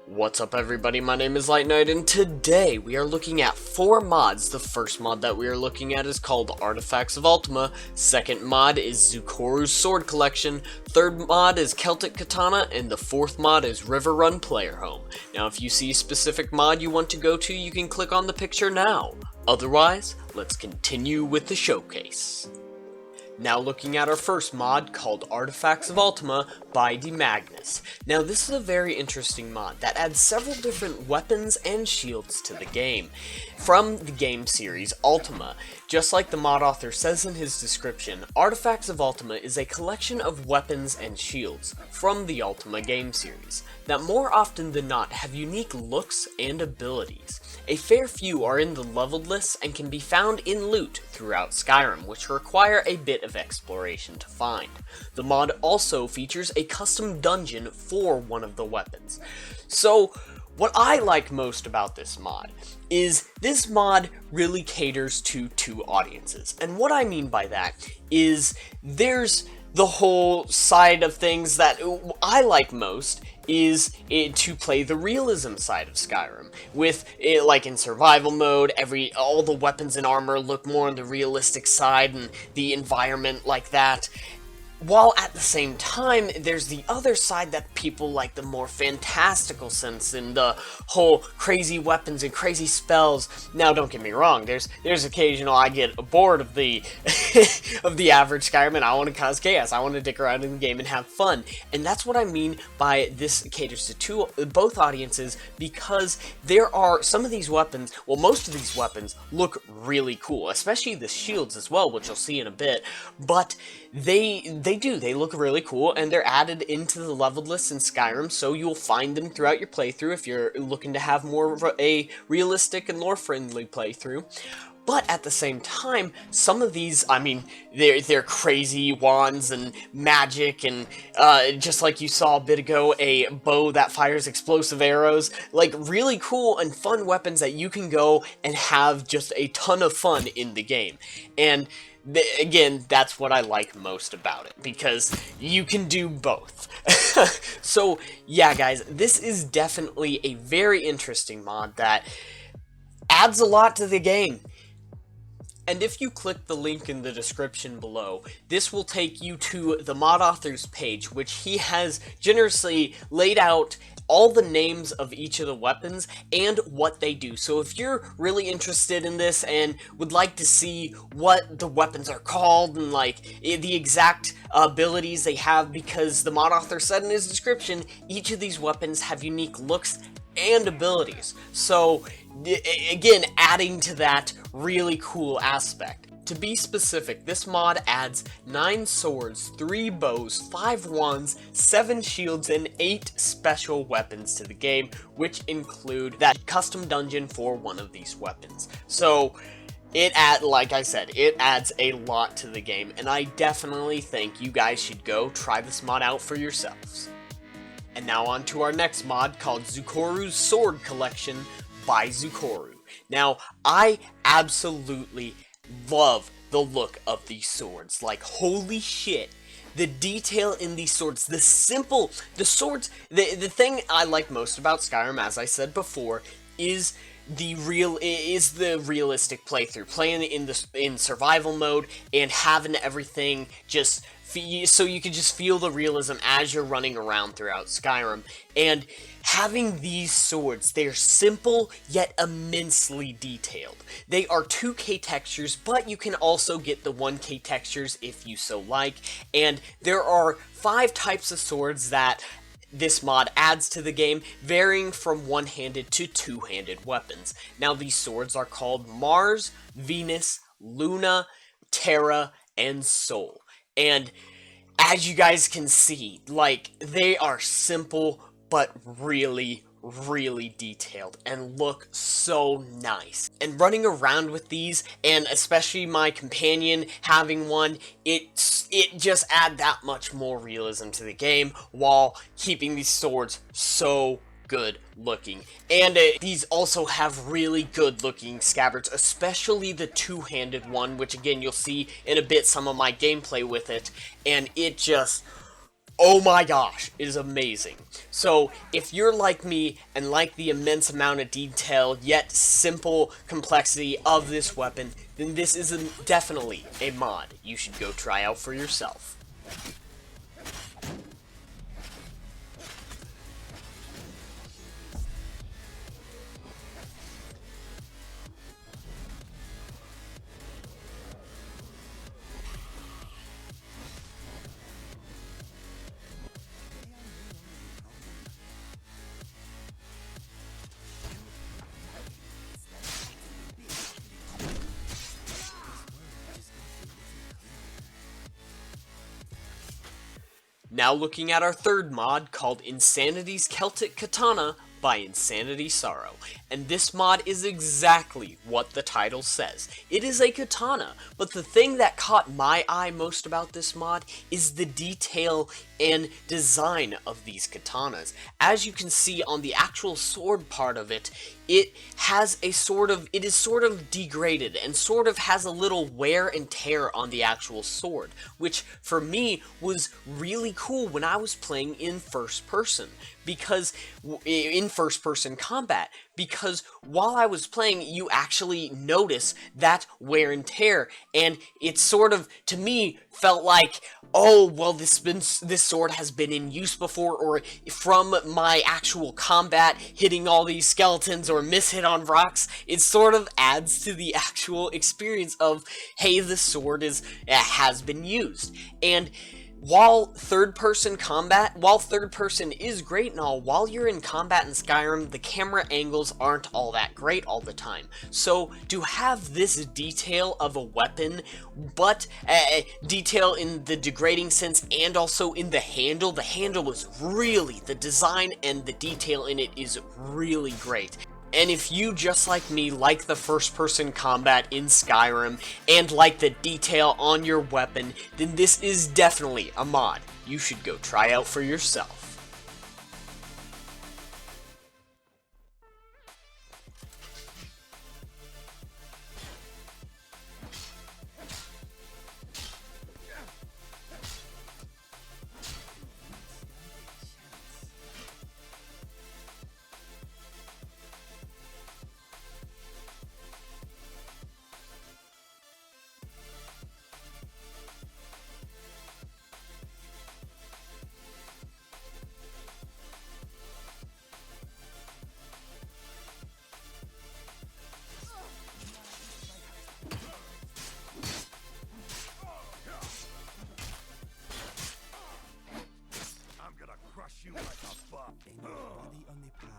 What's up everybody, my name is LightNight, and today we are looking at 4 mods. The first mod that we are looking at is called Artifacts of Ultima, second mod is Zikoru's Sword Collection, third mod is Celtic Katana, and the fourth mod is RiverRun Player Home. Now if you see a specific mod you want to go to, you can click on the picture now. Otherwise, let's continue with the showcase. Now looking at our first mod called Artifacts of Ultima by DMagnus. Now this is a very interesting mod that adds several different weapons and shields to the game. From the game series Ultima, just like the mod author says in his description, Artifacts of Ultima is a collection of weapons and shields from the Ultima game series that more often than not have unique looks and abilities. A fair few are in the leveled lists and can be found in loot throughout Skyrim, which require a bit of exploration to find. The mod also features a custom dungeon for one of the weapons. So, what I like most about this mod is this mod really caters to two audiences. And what I mean by that is there's the whole side of things that I like most is to play the realism side of Skyrim. With it, like in survival mode, all the weapons and armor look more on the realistic side and the environment like that. While at the same time, there's the other side that people like, the more fantastical sense and the whole crazy weapons and crazy spells. Now, don't get me wrong, there's occasional I get bored of the of the average Skyrim and I want to cause chaos. I want to dick around in the game and have fun. And that's what I mean by this caters to both audiences, because there are some of these weapons, well, most of these weapons look really cool, especially the shields as well, which you'll see in a bit, but they look really cool, and they're added into the leveled list in Skyrim, so you'll find them throughout your playthrough if you're looking to have more of a realistic and lore-friendly playthrough. But at the same time, some of these, I mean, they're crazy wands and magic and just like you saw a bit ago, a bow that fires explosive arrows, like really cool and fun weapons that you can go and have just a ton of fun in the game. And again, that's what I like most about it, because you can do both. So, yeah guys, this is definitely a very interesting mod that adds a lot to the game. And if you click the link in the description below, this will take you to the mod author's page, which he has generously laid out all the names of each of the weapons and what they do. So if you're really interested in this and would like to see what the weapons are called and like the exact abilities they have, because the mod author said in his description, each of these weapons have unique looks and abilities. So again, adding to that really cool aspect. To be specific, this mod adds 9 swords, 3 bows, 5 wands, 7 shields, and 8 special weapons to the game, which include that custom dungeon for one of these weapons. So, like I said, it adds a lot to the game, and I definitely think you guys should go try this mod out for yourselves. And now on to our next mod called Zikoru's Sword Collection by Zikoru. Now, I absolutely love the look of these swords. Like, holy shit, the detail in these swords, the swords, the thing I like most about Skyrim, as I said before, is the realistic playthrough, playing in survival mode and having everything just so you can just feel the realism as you're running around throughout Skyrim. And having these swords, they're simple yet immensely detailed. They are 2K textures, but you can also get the 1K textures if you so like. And there are 5 types of swords that this mod adds to the game, varying from one-handed to two-handed weapons. Now these swords are called Mars, Venus, Luna, Terra, and Sol. And as you guys can see, like, they are simple but really detailed and look so nice. And running around with these, and especially my companion having one, it just adds that much more realism to the game while keeping these swords so good looking. And these also have really good looking scabbards, especially the two-handed one, which again you'll see in a bit some of my gameplay with it, and it just, oh my gosh, it is amazing. So, if you're like me and like the immense amount of detail yet simple complexity of this weapon, then this is definitely a mod you should go try out for yourself. Now looking at our third mod called Insanity's Celtic Katana by InsanitySorrow, and this mod is exactly what the title says. It is a katana, but the thing that caught my eye most about this mod is the detail and design of these katanas. As you can see on the actual sword part of it, it is sort of degraded and sort of has a little wear and tear on the actual sword, which for me was really cool when I was playing in first person combat, because while I was playing, you actually notice that wear and tear, and it sort of, to me, felt like, oh, well, this sword has been in use before, or from my actual combat, hitting all these skeletons or mishit on rocks, it sort of adds to the actual experience of, hey, the sword has been used. And while third person is great and all, while you're in combat in Skyrim, the camera angles aren't all that great all the time. So to have this detail of a weapon, but detail in the degrading sense and also in the handle is really, the design and the detail in it is really great. And if you, just like me, like the first-person combat in Skyrim, and like the detail on your weapon, then this is definitely a mod you should go try out for yourself. You like a buck. Ain't nobody on the pile.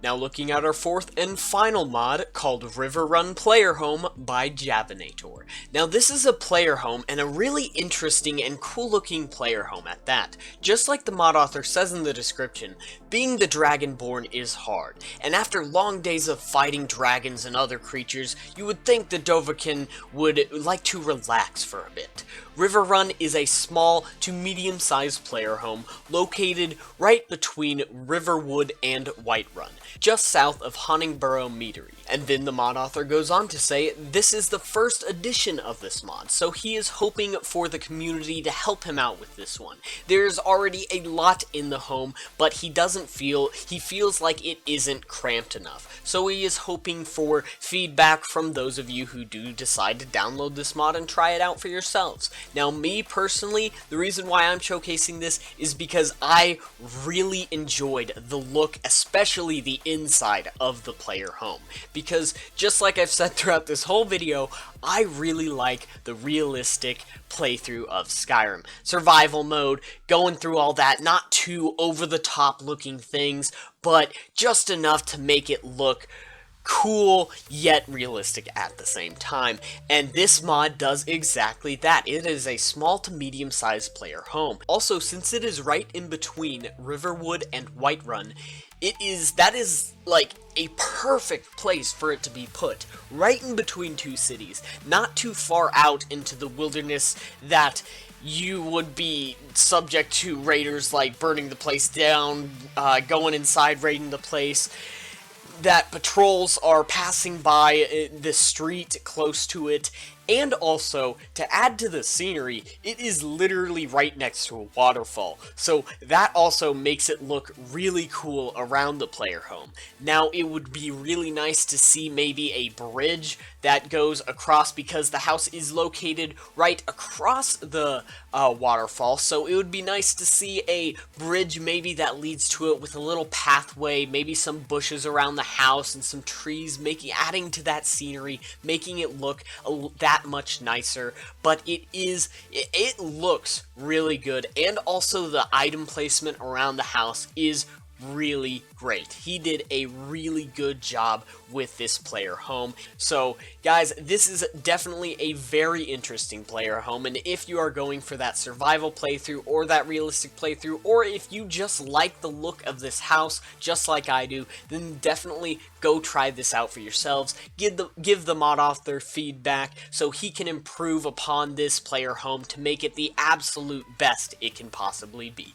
Now looking at our fourth and final mod called RiverRun Player Home by Javenator. Now this is a player home, and a really interesting and cool looking player home at that. Just like the mod author says in the description, being the Dragonborn is hard, and after long days of fighting dragons and other creatures, you would think the Dovahkiin would like to relax for a bit. RiverRun is a small to medium-sized player home located right between Riverwood and Whiterun, just south of Honningborough Meadery. And then the mod author goes on to say this is the first edition of this mod, so he is hoping for the community to help him out with this one. There's already a lot in the home, but he feels like it isn't cramped enough. So he is hoping for feedback from those of you who do decide to download this mod and try it out for yourselves. Now, me personally, the reason why I'm showcasing this is because I really enjoyed the look, especially the inside of the player home. Because, just like I've said throughout this whole video, I really like the realistic playthrough of Skyrim. Survival mode, going through all that, not too over-the-top looking things, but just enough to make it look cool yet realistic at the same time, and this mod does exactly that. It is a small to medium sized player home. Also, since it is right in between Riverwood and Whiterun, that is like a perfect place for it to be put, right in between two cities, not too far out into the wilderness that you would be subject to raiders like burning the place down, going inside, raiding the place. that patrols are passing by the street close to it, and also, to add to the scenery, it is literally right next to a waterfall, so that also makes it look really cool around the player home. Now, it would be really nice to see maybe a bridge that goes across, because the house is located right across the waterfall, so it would be nice to see a bridge maybe that leads to it with a little pathway, maybe some bushes around the house and some trees, adding to that scenery, making it look that much nicer. But it looks really good, and also the item placement around the house is really great. He did a really good job with this player home. So guys, this is definitely a very interesting player home, and if you are going for that survival playthrough or that realistic playthrough, or if you just like the look of this house just like I do, then definitely go try this out for yourselves. Give the mod author feedback so he can improve upon this player home to make it the absolute best it can possibly be.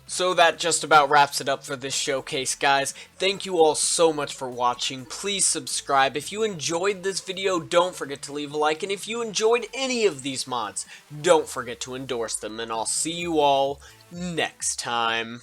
So that just about wraps it up for this showcase, guys. Thank you all so much for watching. Please subscribe. If you enjoyed this video, don't forget to leave a like. And if you enjoyed any of these mods, don't forget to endorse them. And I'll see you all next time.